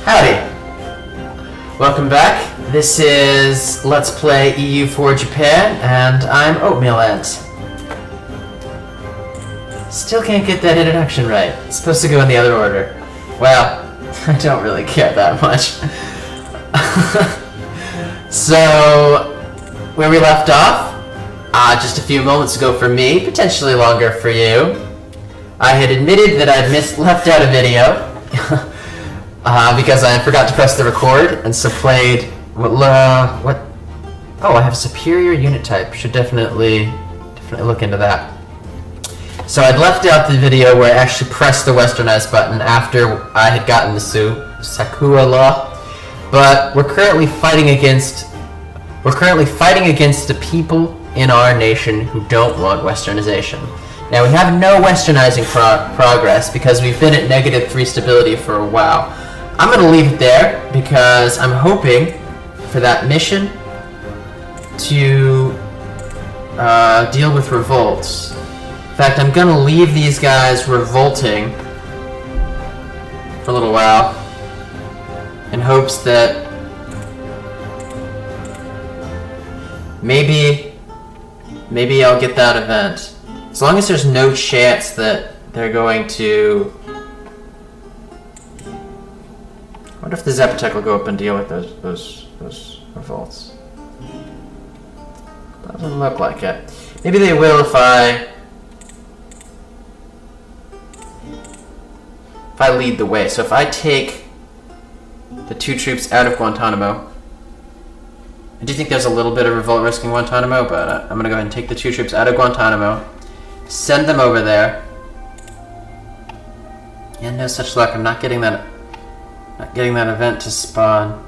Howdy! Welcome back. This is Let's Play EU4 Japan, and I'm Oatmeal Ant. Still can't get that introduction right. It's supposed to go in the other order. Well, I don't really care that much. So, where we left off, just a few moments ago for me, potentially longer for you, I had admitted that I'd left out a video because I forgot to press the record, and so played what? Oh, I have superior unit type. Should definitely look into that. So I'd left out the video where I actually pressed the westernized button after I had gotten the Sakura law, but we're currently fighting against the people in our nation who don't want westernization. Now, we have no westernizing progress because we've been at -3 stability for a while. I'm going to leave it there because I'm hoping for that mission to deal with revolts. In fact, I'm going to leave these guys revolting for a little while in hopes that maybe I'll get that event. As long as there's no chance that they're going to... I wonder if the Zeppetech will go up and deal with those revolts. Doesn't look like it. Maybe they will if I lead the way. So if I take the 2 troops out of Guantanamo, I do think there's a little bit of revolt risk in Guantanamo, but I'm going to go ahead and take the 2 troops out of Guantanamo, send them over there, and no such luck. I'm not getting that event to spawn.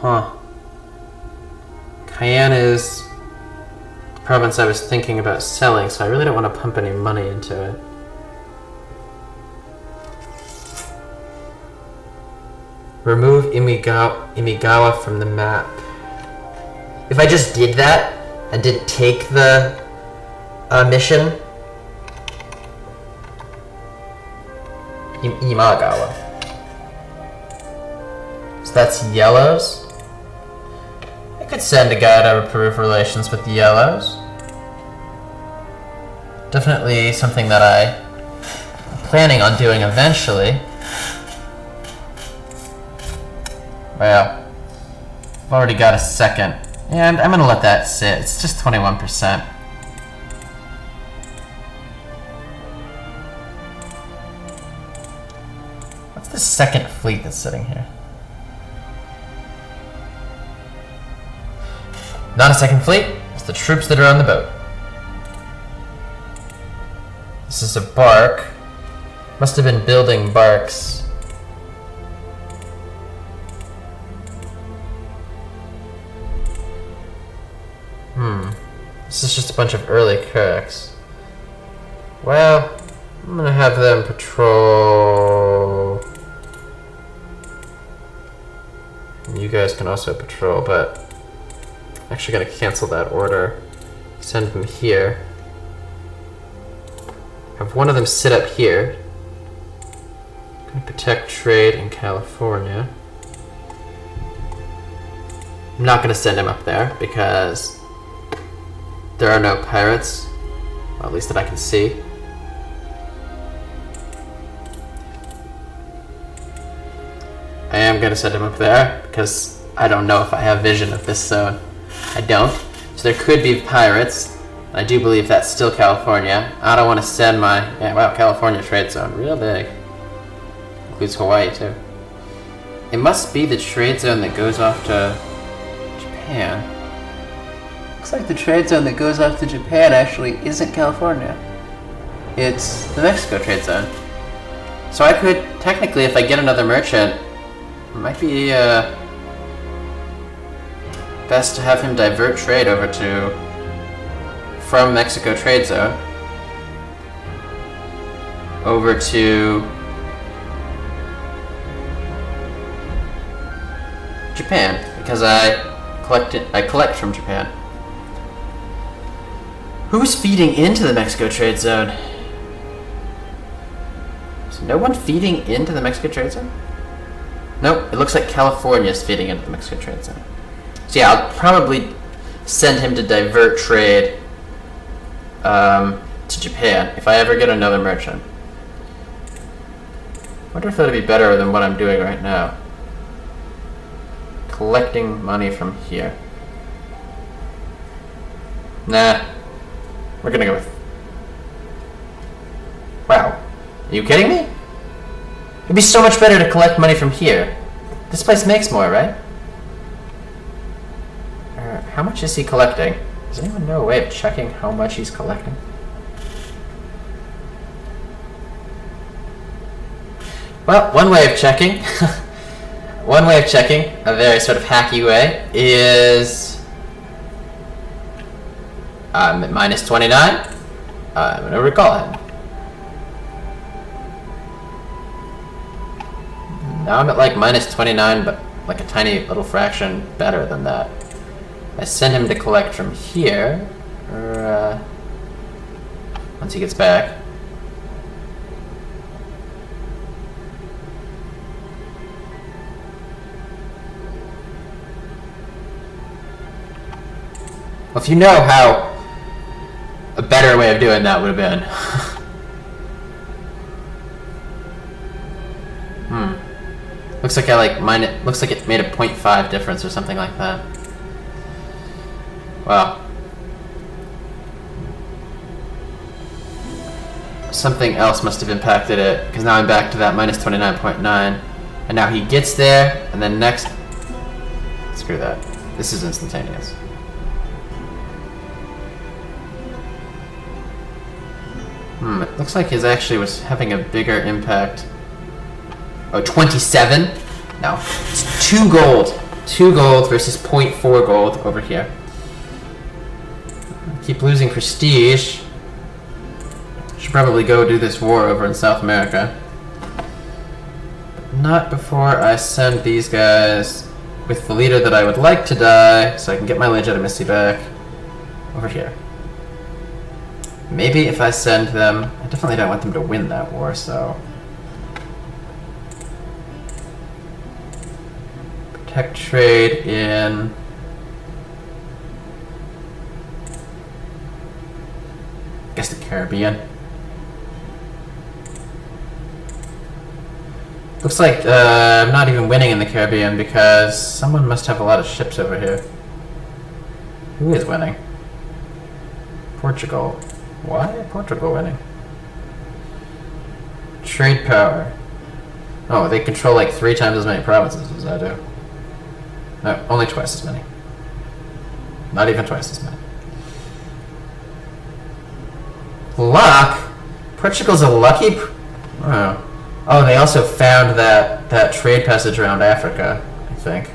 Huh. Cayenne is the province I was thinking about selling, so I really don't want to pump any money into it. Remove Imigawa from the map. If I just did that and didn't take the mission, Imagawa. So that's yellows. I could send a guy to improve relations with the yellows. Definitely something that I'm planning on doing eventually. Well, I've already got a second, and I'm gonna let that sit. It's just 21%. What's the second fleet that's sitting here? Not a second fleet, it's the troops that are on the boat. This is a bark. Must have been building barks. This is just a bunch of early Kirks. Well, I'm gonna have them patrol. You guys can also patrol, but I'm actually gonna cancel that order. Send them here. Have one of them sit up here. Gonna protect trade in California. I'm not gonna send him up there because there are no pirates, well, at least that I can see. I am going to send him up there because I don't know if I have vision of this zone. I don't. So there could be pirates. I do believe that's still California. I don't want to send my... Yeah, wow, California trade zone. Real big. Includes Hawaii, too. It must be the trade zone that goes off to Japan. Looks like the trade zone that goes off to Japan actually isn't California. It's the Mexico trade zone. So I could, technically, if I get another merchant, it might be best to have him divert trade over to, from Mexico trade zone, over to Japan, because I collect from Japan. Who's feeding into the Mexico trade zone? Is no one feeding into the Mexico trade zone? Nope, it looks like California's feeding into the Mexico trade zone. So yeah, I'll probably send him to divert trade to Japan if I ever get another merchant. I wonder if that'd be better than what I'm doing right now. Collecting money from here. Nah. We're gonna go with... Wow. Are you kidding me? It'd be so much better to collect money from here. This place makes more, right? How much is he collecting? Does anyone know a way of checking how much he's collecting? Well, one way of checking, a very sort of hacky way, is I'm at minus 29. I'm gonna recall him. Now I'm at like minus 29, but like a tiny little fraction better than that. I send him to collect from here, or once he gets back. Well, if you know how a better way of doing that would have been. Looks like looks like it made a 0.5 difference or something like that. Wow. Something else must have impacted it, because now I'm back to that minus 29.9. And now he gets there, and then next... Screw that. This is instantaneous. It looks like his actually was having a bigger impact. Oh, 27? No. It's 2 gold. 2 gold versus 0.4 gold over here. Keep losing prestige. Should probably go do this war over in South America. But not before I send these guys with the leader that I would like to die, so I can get my legitimacy back over here. Maybe if I send them... I definitely don't want them to win that war, so... Protect trade in... I guess the Caribbean. Looks like I'm not even winning in the Caribbean because someone must have a lot of ships over here. Who is winning? Portugal. Why is Portugal winning? Trade power. Oh, they control like 3 times as many provinces as I do. No, only twice as many. Not even twice as many. Luck? Portugal's a lucky... Oh, they also found that trade passage around Africa, I think.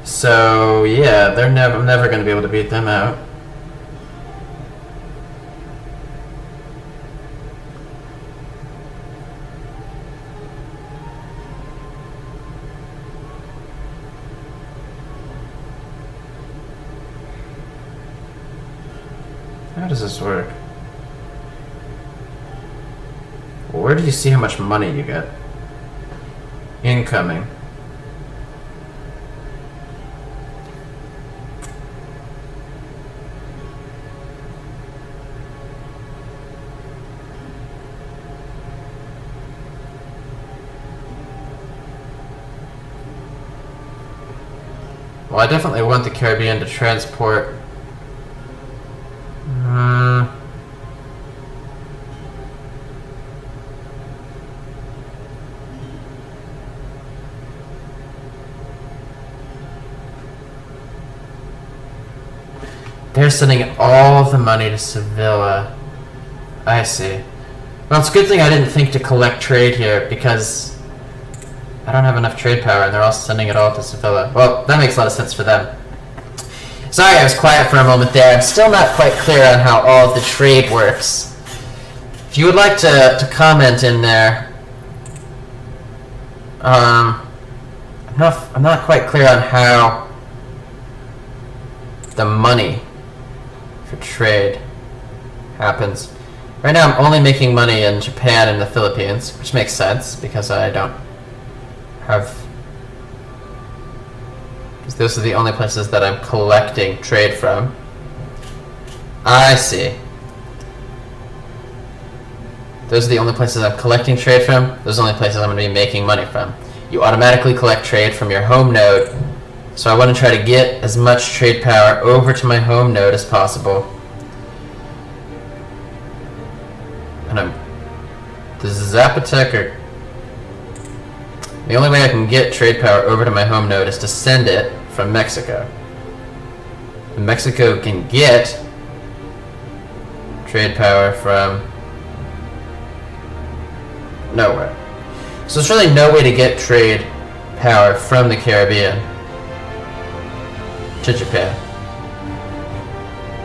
So, yeah, I'm never going to be able to beat them out. How does this work? Where do you see how much money you get? Incoming. Well, I definitely want the Caribbean to transport. They're sending all of the money to Sevilla. I see. Well, it's a good thing I didn't think to collect trade here, because I don't have enough trade power, and they're all sending it all to Sevilla. Well, that makes a lot of sense for them. Sorry, I was quiet for a moment there. I'm still not quite clear on how all of the trade works. If you would like to comment in there, I'm not quite clear on how the money for trade happens. Right now I'm only making money in Japan and the Philippines, which makes sense because I don't have... Those are the only places that I'm collecting trade from. I see. Those are the only places I'm collecting trade from. Those are the only places I'm going to be making money from. You automatically collect trade from your home node. So I want to try to get as much trade power over to my home node as possible. And the only way I can get trade power over to my home node is to send it from Mexico. And Mexico can get trade power from nowhere. So there's really no way to get trade power from the Caribbean to Japan.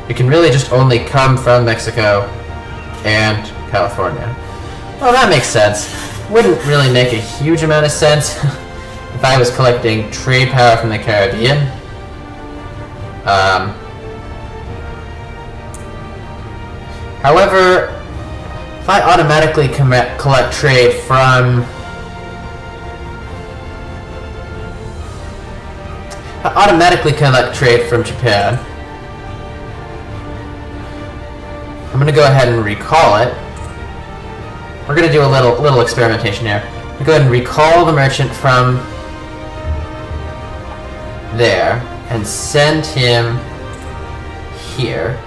It can really just only come from Mexico and California. Well, that makes sense. Wouldn't really make a huge amount of sense if I was collecting trade power from the Caribbean. However, if I automatically collect trade from... Japan, I'm going to go ahead and recall it. We're going to do a little experimentation here. I'm going to go ahead and recall the merchant from there and send him here.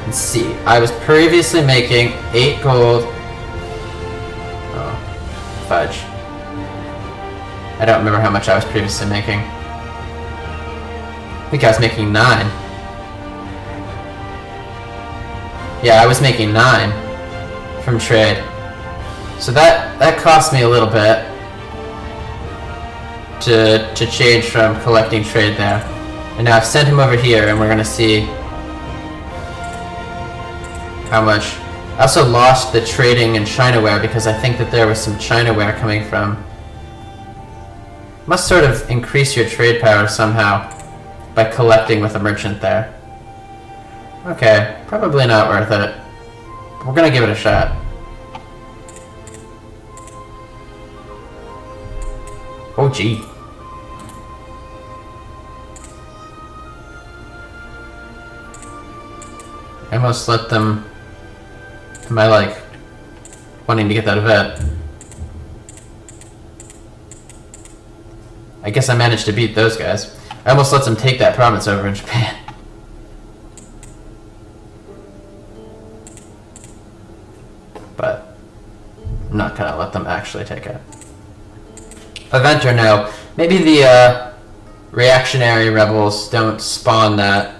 And see, I was previously making 8 gold. Oh, fudge. I don't remember how much I was previously making. I think I was making 9. Yeah, I was making 9 from trade. So that cost me a little bit to change from collecting trade there. And now I've sent him over here and we're gonna see how much. I also lost the trading in Chinaware because I think that there was some Chinaware coming from. Must sort of increase your trade power somehow by collecting with a merchant there. Okay, probably not worth it. But we're gonna give it a shot. Oh gee. I almost let them... Am I like wanting to get that event? I guess I managed to beat those guys. I almost let them take that province over in Japan. But I'm not gonna let them actually take it. Event or no, maybe the reactionary rebels don't spawn that.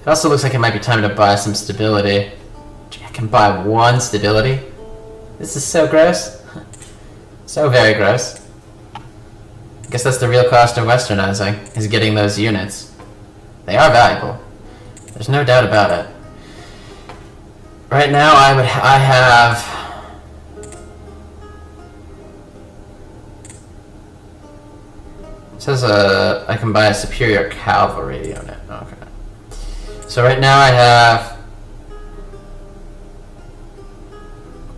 It also looks like it might be time to buy some stability. I can buy 1 stability? This is so gross. So very gross. I guess that's the real cost of westernizing, is getting those units. They are valuable. There's no doubt about it. Right now I have... It says I can buy a superior cavalry unit. Okay. So right now I have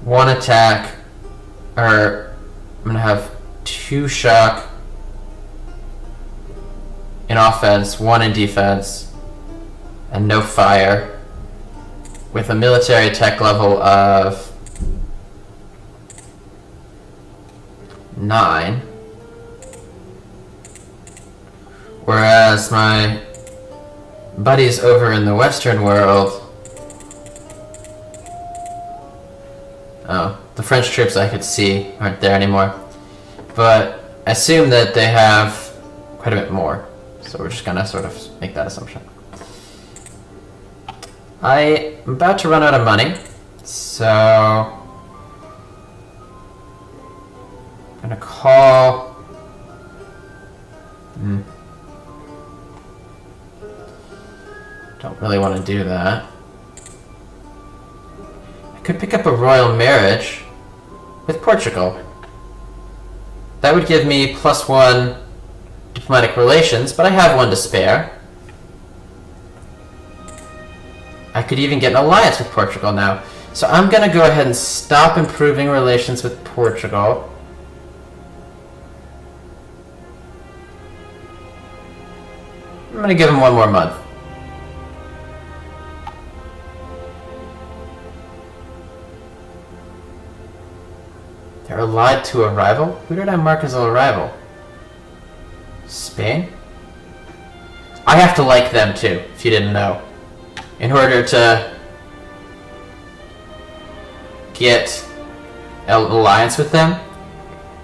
1 attack, or I'm gonna have 2 shock in offense, 1 in defense, and no fire, with a military tech level of 9. Whereas my buddies over in the Western world... Oh, the French troops I could see aren't there anymore. But I assume that they have quite a bit more. So we're just gonna sort of make that assumption. I'm about to run out of money, so I'm gonna call... Don't really want to do that. I could pick up a royal marriage with Portugal. That would give me +1 diplomatic relations, but I have one to spare. I could even get an alliance with Portugal now. So I'm gonna go ahead and stop improving relations with Portugal. I'm gonna give him one more month. They're allied to a rival? Who did I mark as a rival? Spain? I have to like them too, if you didn't know. In order to get an alliance with them.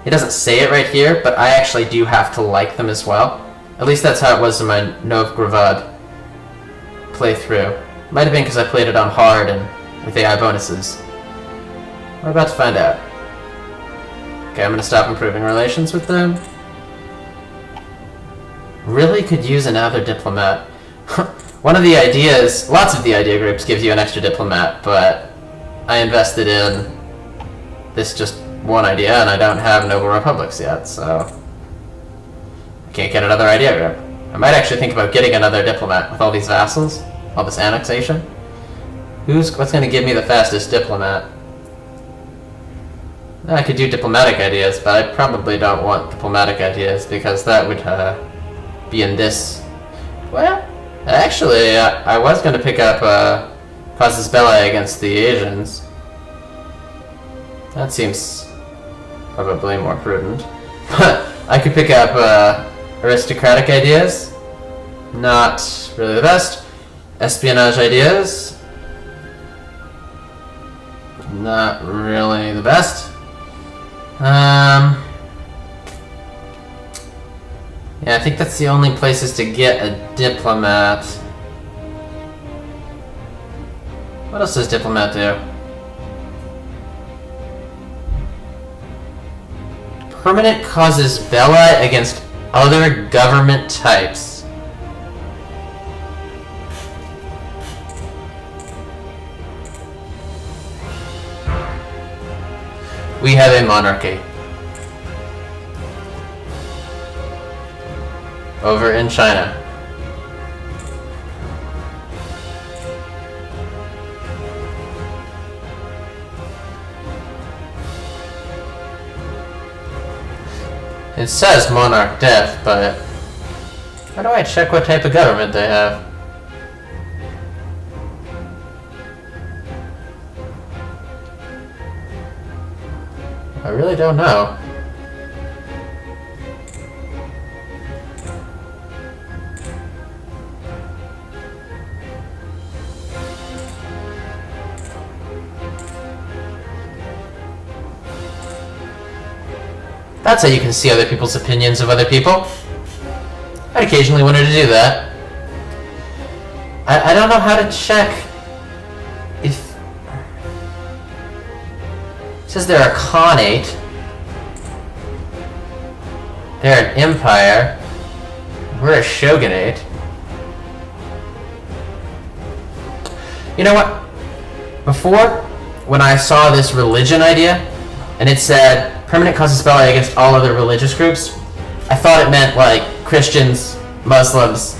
It doesn't say it right here, but I actually do have to like them as well. At least that's how it was in my Novgorod playthrough. Might have been because I played it on hard and with AI bonuses. We're about to find out. Okay, I'm gonna stop improving relations with them. Really could use another diplomat. One of the ideas, lots of the idea groups give you an extra diplomat, but I invested in this just one idea and I don't have Noble Republics yet, so I can't get another idea group. I might actually think about getting another diplomat with all these vassals, all this annexation. What's gonna give me the fastest diplomat? I could do diplomatic ideas, but I probably don't want diplomatic ideas because that would be in this. Well, actually, I was going to pick up Casus Belli against the Asians. That seems probably more prudent. But I could pick up aristocratic ideas. Not really the best. Espionage ideas. Not really the best. Yeah, I think that's the only places to get a diplomat. What else does diplomat do? Permanent causes belli against other government types. We have a monarchy. Over in China. It says monarch death, but how do I check what type of government they have? I really don't know. That's how you can see other people's opinions of other people. I'd occasionally wanted to do that. I don't know how to check if... It says they're a Khanate. They're an empire. We're a shogunate. You know what? Before, when I saw this religion idea, and it said permanent casus belli against all other religious groups, I thought it meant like Christians, Muslims,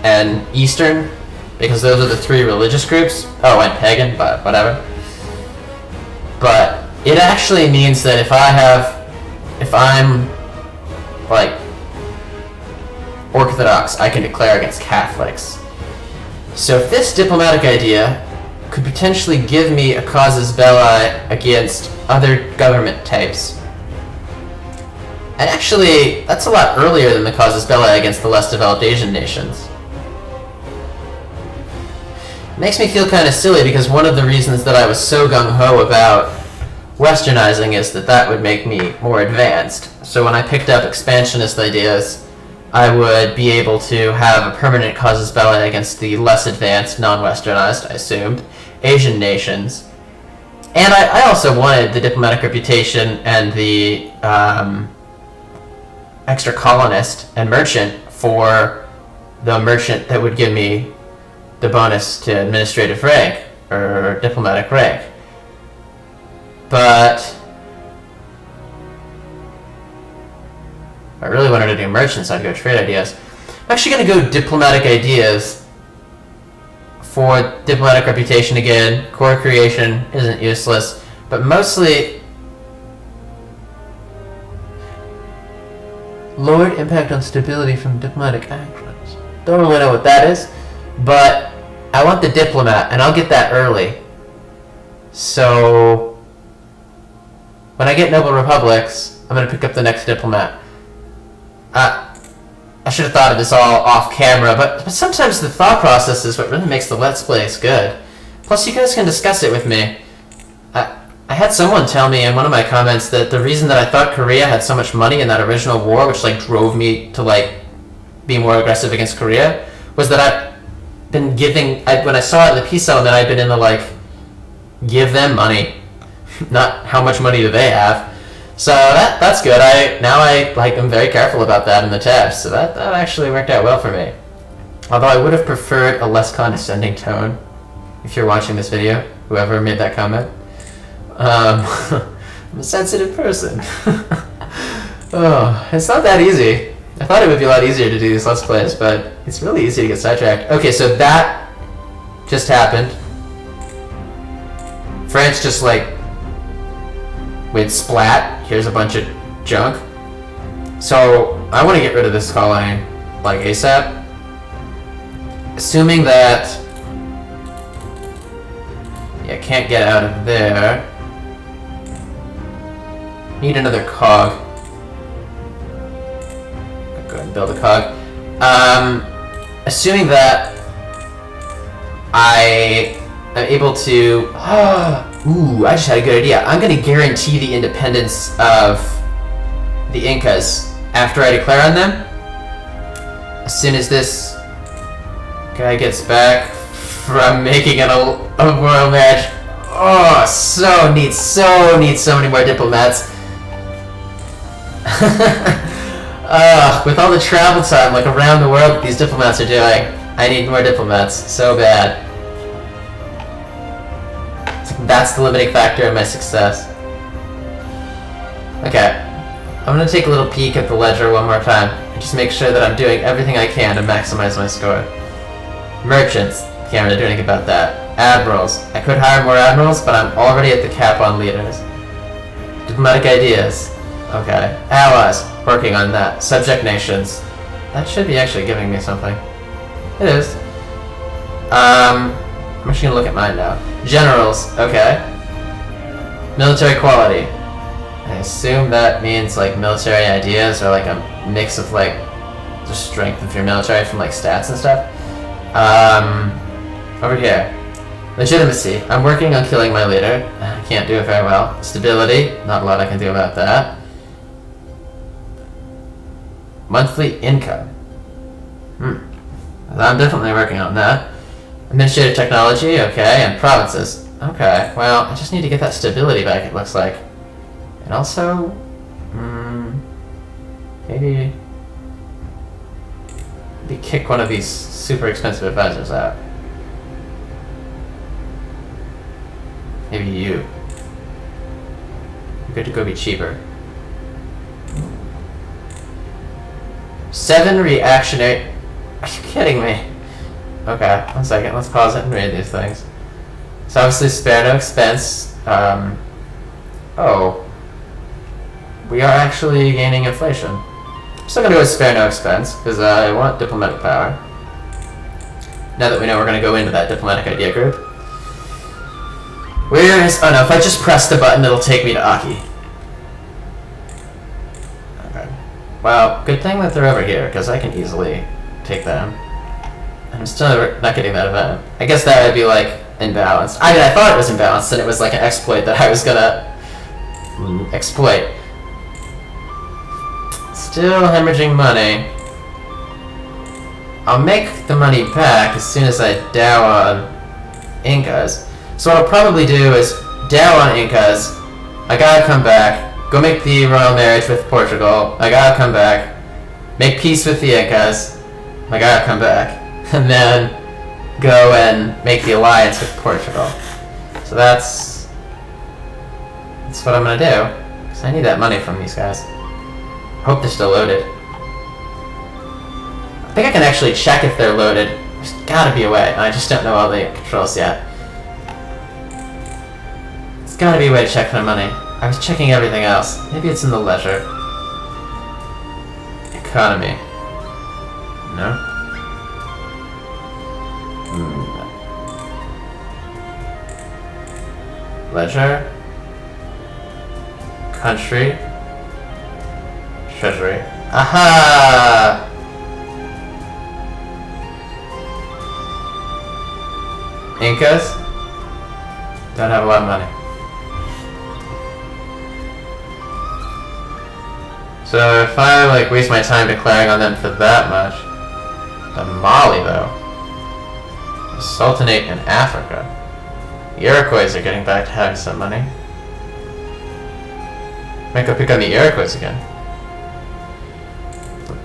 and Eastern, because those are the three religious groups. Oh, and pagan, but whatever. But it actually means that if I'm like Orthodox, I can declare against Catholics. So if this diplomatic idea could potentially give me a casus belli against other government types. And actually, that's a lot earlier than the casus belli against the less developed Asian nations. It makes me feel kind of silly because one of the reasons that I was so gung-ho about westernizing is that would make me more advanced. So when I picked up expansionist ideas, I would be able to have a permanent casus belli against the less advanced, non-westernized, I assumed, Asian nations. And I also wanted the diplomatic reputation and the extra colonist and merchant for the merchant that would give me the bonus to administrative rank, or diplomatic rank. But If I really wanted to do merchants, I'd go trade ideas. I'm actually going to go diplomatic ideas for diplomatic reputation again. Core creation isn't useless, but mostly lowered impact on stability from diplomatic actions. Don't really know what that is, but I want the diplomat, and I'll get that early. So when I get Noble Republics, I'm going to pick up the next diplomat. I should have thought of this all off camera, but sometimes the thought process is what really makes the Let's Plays good. Plus, you guys can discuss it with me. I had someone tell me in one of my comments that the reason that I thought Korea had so much money in that original war, which like drove me to like be more aggressive against Korea, was that I've been giving. When I saw it in the peace settlement, I'd been in the like give them money, not how much money do they have. So that's good. Now I am very careful about that in the tabs. So that actually worked out well for me. Although I would have preferred a less condescending tone. If you're watching this video, whoever made that comment, I'm a sensitive person. Oh, it's not that easy. I thought it would be a lot easier to do these Let's Plays, but it's really easy to get sidetracked. Okay, so that just happened. France just like went splat. Here's a bunch of junk. So I want to get rid of this colony like ASAP. Assuming that yeah, can't get out of there. Need another cog. Go ahead and build a cog. Assuming that I am able to ooh, I just had a good idea. I'm going to guarantee the independence of the Incas after I declare on them. As soon as this guy gets back from making a royal marriage. Oh, so need so many more diplomats. With all the travel time, like around the world that these diplomats are doing, I need more diplomats so bad. That's the limiting factor in my success. Okay, I'm gonna take a little peek at the ledger one more time and just make sure that I'm doing everything I can to maximize my score. Merchants, can't really do anything about that. Admirals, I could hire more admirals, but I'm already at the cap on leaders. Diplomatic ideas, okay. Allies, working on that. Subject nations, that should be actually giving me something. It is. I'm actually gonna look at mine now. Generals, okay. Military quality. I assume that means like military ideas or like a mix of like the strength of your military from like stats and stuff. Over here. Legitimacy. I'm working on killing my leader. I can't do it very well. Stability. Not a lot I can do about that. Monthly income. I'm definitely working on that. Administrative technology, okay, and provinces. Okay, well, I just need to get that stability back, it looks like. And also, maybe kick one of these super expensive advisors out. Maybe you. You're good to go be cheaper. 7 reactionary. Are you kidding me? Okay, 1 second. Let's pause it and read these things. So obviously spare no expense. Oh. We are actually gaining inflation. I'm still gonna go with spare no expense, because I want diplomatic power. Now that we know we're gonna go into that diplomatic idea group. Where is... oh no, if I just press the button, it'll take me to Aki. Okay. Well, good thing that they're over here, because I can easily take them. I'm still not getting that event. I guess that would be like imbalanced. I mean, I thought it was imbalanced, and it was like an exploit that I was gonna exploit. Still hemorrhaging money. I'll make the money back as soon as I dow on Incas. So what I'll probably do is dow on Incas. I gotta come back. Go make the royal marriage with Portugal. I gotta come back. Make peace with the Incas. I gotta come back. And then go and make the alliance with Portugal. So that's what I'm gonna do. Because I need that money from these guys. Hope they're still loaded. I think I can actually check if they're loaded. There's gotta be a way. I just don't know all the controls yet. There's gotta be a way to check my money. I was checking everything else. Maybe it's in the ledger. Economy. No? Ledger. Country. Treasury. Aha! Incas? Don't have a lot of money. So if I like waste my time declaring on them for that much, the Mali though, the Sultanate in Africa, the Iroquois are getting back to having some money. Might go pick on the Iroquois again.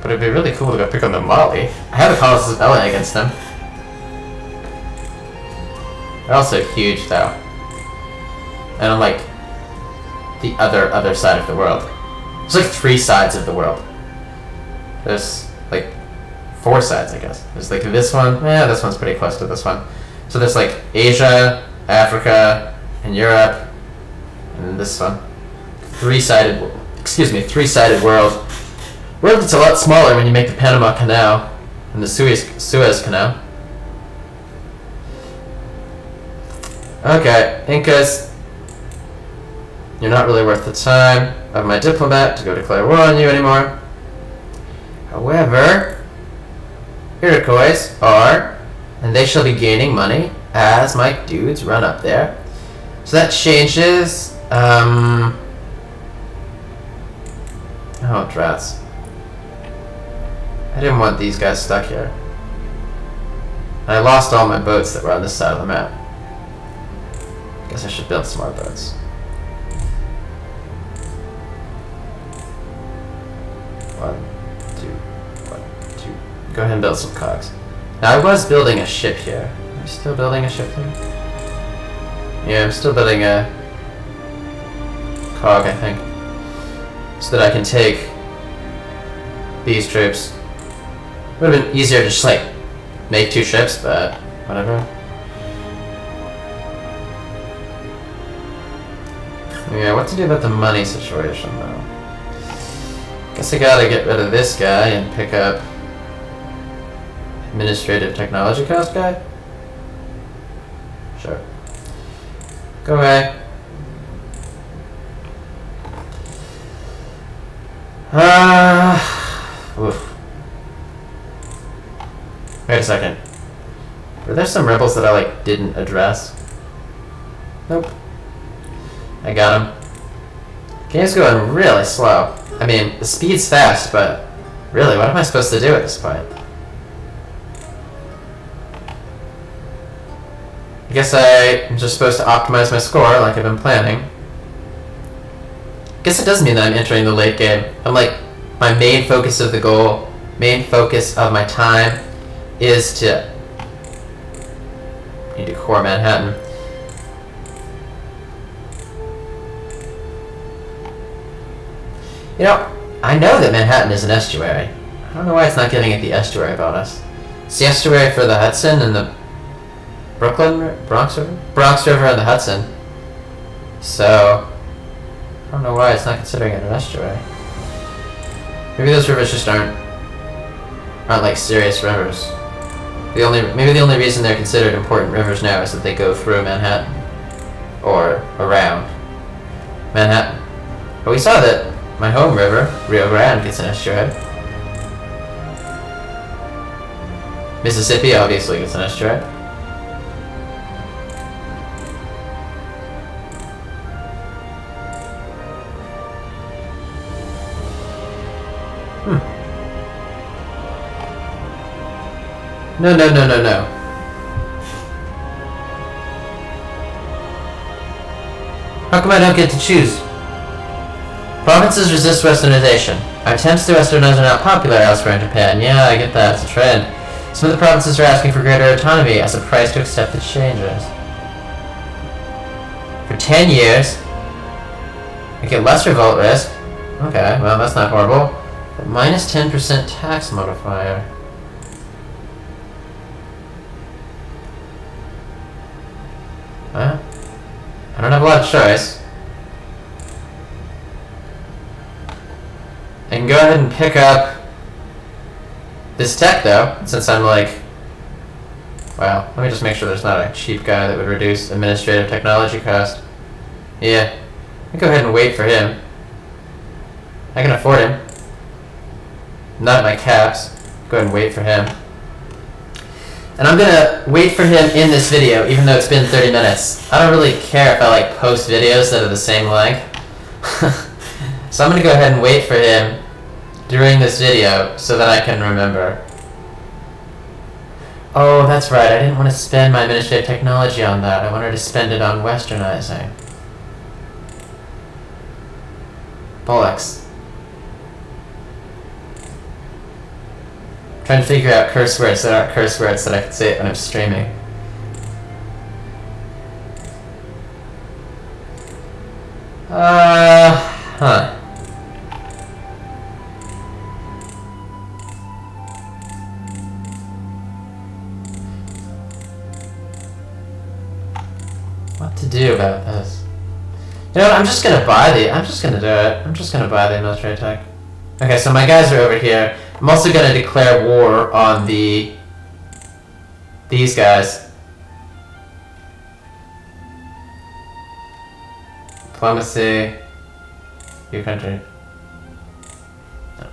But it'd be really cool to go pick on the Mali. I have a cause of rebellion against them. They're also huge though. And on like the other side of the world. There's like 3 sides of the world. There's like 4 sides, I guess. There's like this one. Yeah, this one's pretty close to this one. So there's like Asia, Africa, and Europe, and this one. 3-sided world. World that's a lot smaller when you make the Panama Canal and the Suez Canal. Okay, Incas. You're not really worth the time of my diplomat to go declare war on you anymore. However, Iroquois are, and they shall be gaining money as my dudes run up there. So that changes, oh, drats. I didn't want these guys stuck here. And I lost all my boats that were on this side of the map. Guess I should build some more boats. One, two. Go ahead and build some cogs. Now I was building a ship here. Am I still building a ship here? Yeah, I'm still building a cog, I think. So that I can take these troops. Would have been easier to just like make 2 ships, but whatever. Yeah, what to do about the money situation though? Guess I gotta get rid of this guy and pick up administrative technology cost guy? Sure. Go away. Oof. Wait a second. Were there some rebels that I like didn't address? Nope. I got him. Game's going really slow. I mean, the speed's fast, but really, what am I supposed to do at this point? I guess I'm just supposed to optimize my score like I've been planning. I guess it does mean that I'm entering the late game. I'm like, my main focus of the goal, main focus of my time is to need to core Manhattan. You know, I know that Manhattan is an estuary. I don't know why it's not giving it the estuary bonus. It's the estuary for the Hudson and the Bronx River and the Hudson. So, I don't know why it's not considering it an estuary. Maybe those rivers just aren't like serious rivers. Maybe the only reason they're considered important rivers now is that they go through Manhattan. Or around Manhattan. But we saw that my home river, Rio Grande, gets an estuary. Mississippi obviously gets an estuary. No. How come I don't get to choose? Provinces resist westernization. Our attempts to westernize are not popular elsewhere in Japan. Yeah, I get that. It's a trend. Some of the provinces are asking for greater autonomy as a price to accept the changes. For 10 years, I get less revolt risk. Okay, well, that's not horrible. Minus 10% tax modifier. Well, I don't have a lot of choice. I can go ahead and pick up this tech though, since I'm like, well, let me just make sure there's not a cheap guy that would reduce administrative technology cost. Yeah, I'll go ahead and wait for him. I can afford him. Not at my caps. Go ahead and wait for him. And I'm gonna wait for him in this video, even though it's been 30 minutes. I don't really care if I like post videos that are the same length. So I'm gonna go ahead and wait for him during this video so that I can remember. Oh, that's right. I didn't want to spend my administrative technology on that. I wanted to spend it on westernizing. Bollocks. Trying to figure out curse words that aren't curse words that I can say it when I'm streaming. Huh. What to do about this? You know what, I'm just gonna buy the military tech. Okay, so my guys are over here. I'm also gonna declare war on these guys. Diplomacy. Your country. No.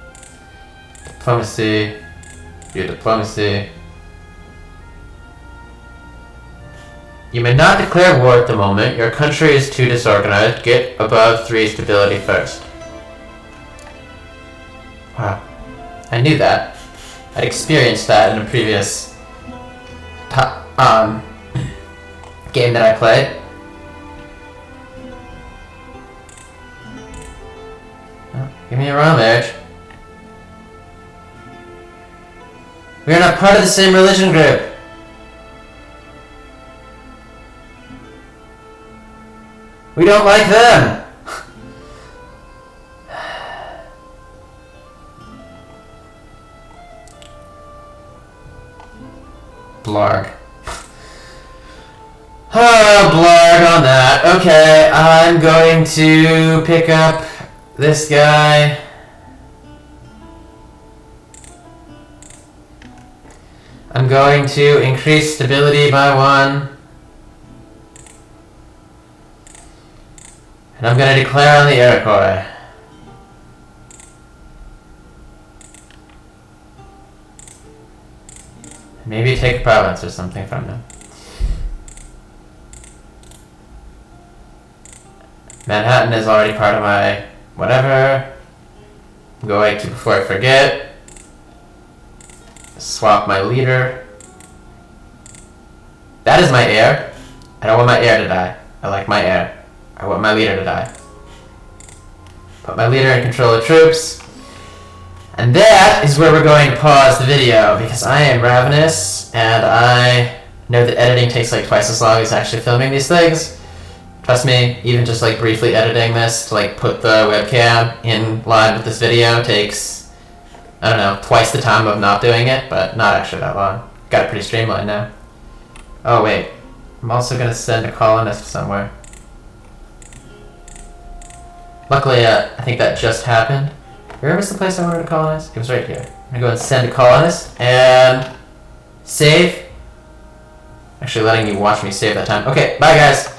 Diplomacy. Your diplomacy. You may not declare war at the moment. Your country is too disorganized. Get above 3 stability first. Wow. I knew that. I'd experienced that in a previous game that I played. Oh, give me a raw marriage. We are not part of the same religion group. We don't like them! Blarg. Oh, blarg on that. Okay, I'm going to pick up this guy. I'm going to increase stability by 1. And I'm going to declare on the Iroquois. Maybe take a province or something from them. Manhattan is already part of my whatever. I'm going to, before I forget, swap my leader. That is my heir. I don't want my heir to die. I like my heir. I want my leader to die. Put my leader in control of troops. And that is where we're going to pause the video, because I am ravenous, and I know that editing takes like twice as long as actually filming these things. Trust me, even just like briefly editing this to like put the webcam in line with this video takes, I don't know, twice the time of not doing it, but not actually that long. Got it pretty streamlined now. Oh wait, I'm also going to send a colonist somewhere. Luckily, I think that just happened. Where was the place I wanted to colonize? It was right here. I'm gonna go and send a colonist and save. Actually, letting you watch me save that time. Okay, bye guys.